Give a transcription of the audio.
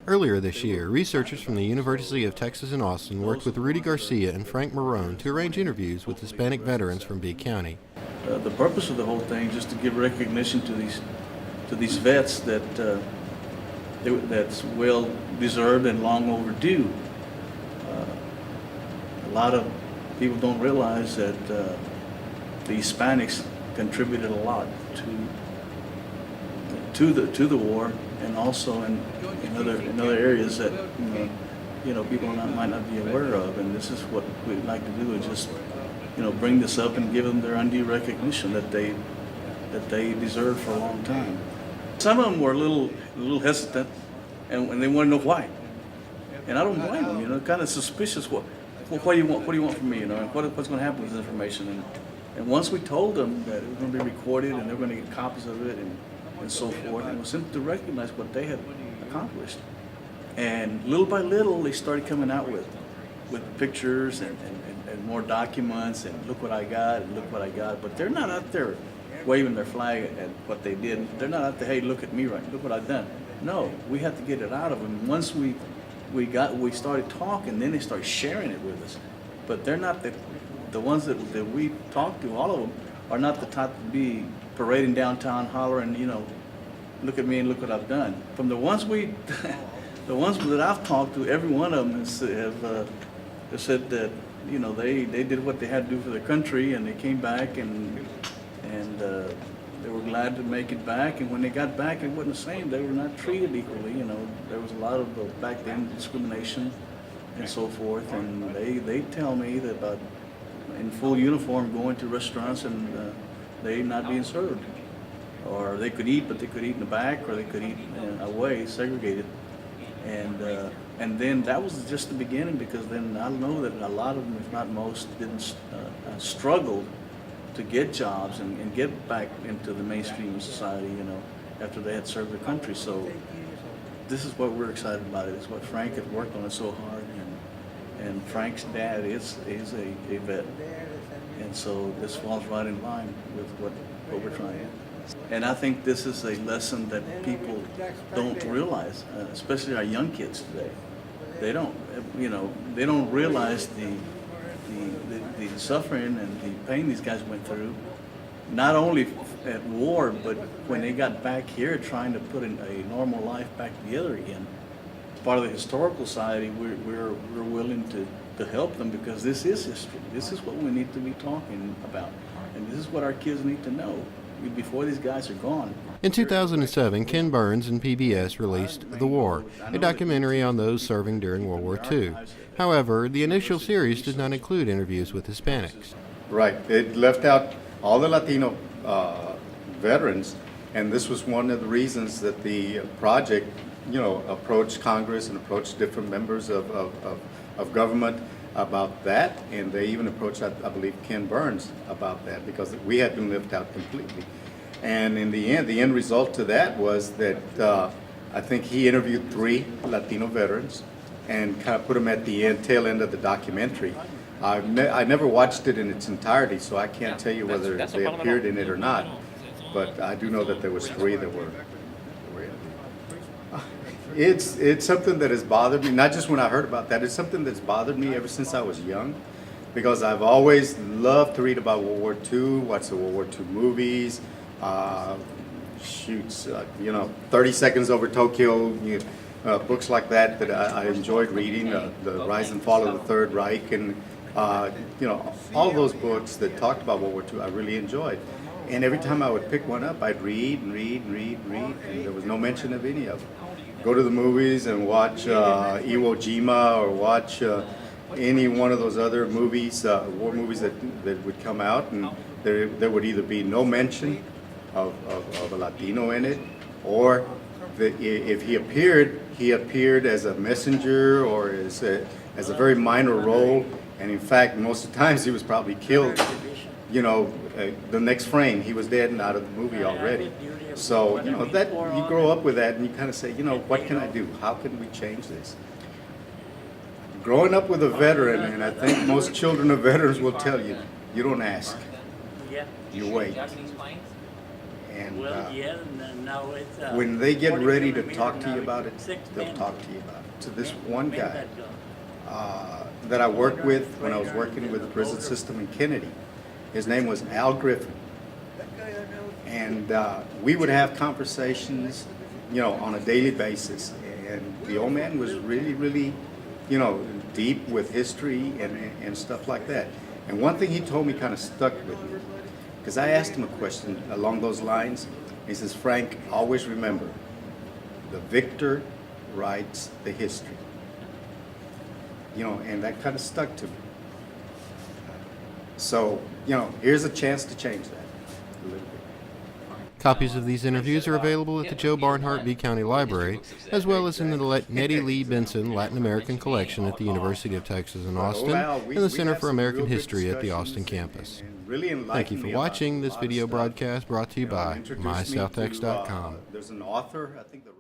Earlier this year, researchers from the University of Texas in Austin worked with Rudy Garcia and Frank Marone to arrange interviews with Hispanic veterans from Bee County. The purpose of the whole thing is just to give recognition to these vets that's well deserved and long overdue. A lot of people don't realize that the Hispanics contributed a lot to the war, and also in other areas that people might not be aware of. And this is what we'd like to do, is just bring this up and give them their undue recognition that they deserve for a long time. Some of them were a little hesitant, and they want to know why. And I don't blame them. Kind of suspicious. What do you want? What do you want from me? And what's going to happen with this information? And once we told them that it was going to be recorded and they were going to get copies of it and so forth, it was simply to recognize what they had accomplished. And little by little, they started coming out with pictures and more documents, and look what I got, and look what I got. But they're not out there waving their flag at what they did. They're not out there, hey, look at me, right? Look what I've done. No, we had to get it out of them. Once we started talking, then they started sharing it with us. But they're not the ones that we talked to. All of them are not the type to be parading downtown, hollering, look at me and look what I've done. From the ones the ones that I've talked to, every one of them have said that they did what they had to do for their country, and they came back and they were glad to make it back. And when they got back, it wasn't the same. They were not treated equally. There was a lot of back then discrimination and so forth. And they tell me that about in full uniform going to restaurants and they not being served, or they could eat, but they could eat in the back, or they could eat away, segregated. And then that was just the beginning, because then I know that a lot of them, if not most, didn't struggled to get jobs and get back into the mainstream of society, after they had served their country. So this is what we're excited about. It's what Frank had worked on it so hard, and Frank's dad is a vet. And so this falls right in line with what we're trying to do. And I think this is a lesson that people don't realize, especially our young kids today. They don't realize the suffering and the pain these guys went through, not only at war, but when they got back here trying to put a normal life back together again. Part of the historical society, we're willing to help them, because this is history. This is what we need to be talking about, and this is what our kids need to know before these guys are gone. In 2007, Ken Burns and PBS released The War, a documentary on those serving during World War II. However, the initial series did not include interviews with Hispanics. Right. It left out all the Latino veterans, and this was one of the reasons that the project, approached Congress and approached different members of government about that, and they even approached, I believe, Ken Burns about that, because we had been left out completely. And in the end result to that was that I think he interviewed 3 Latino veterans and kind of put them at the tail end of the documentary. I never watched it in its entirety, so I can't tell you whether they appeared in it or not, but I do know that there was 3 that were. It's something that has bothered me, not just when I heard about that. It's something that's bothered me ever since I was young, because I've always loved to read about World War II, watch the World War II movies, 30 Seconds Over Tokyo, books like that I enjoyed reading, The Rise and Fall of the Third Reich, and all those books that talked about World War II I really enjoyed. And every time I would pick one up, I'd read, and there was no mention of any of them. Go to the movies and watch Iwo Jima, or watch any one of those other movies, war movies that would come out, and there would either be no mention of a Latino in it, or if he appeared as a messenger or as a very minor role, and in fact, most of the times he was probably killed. The next frame, he was dead and out of the movie already. So, that you grow up with that, and you kind of say, what can I do? How can we change this? Growing up with a veteran, and I think most children of veterans will tell you, you don't ask, you wait. And Well, yeah, and now it's. when they get 40 ready to millimeter talk to now, you about it, six they'll men talk to you about it. So this one made guy that gun. that I worked with when I was working with the prison system in Kennedy, his name was Al Griffin. And we would have conversations, on a daily basis. And the old man was really, really, deep with history and stuff like that. And one thing he told me kind of stuck with me, because I asked him a question along those lines. He says, Frank, always remember, the victor writes the history. And that kind of stuck to me. So, here's a chance to change that a little bit. Copies of these interviews are available at the Joe Barnhart B. County Library, as well as in the Nettie Lee Benson Latin American Collection at the University of Texas in Austin and the Center for American History at the Austin campus. Thank you for watching this video broadcast brought to you by MySouthX.com. There's an author, I think the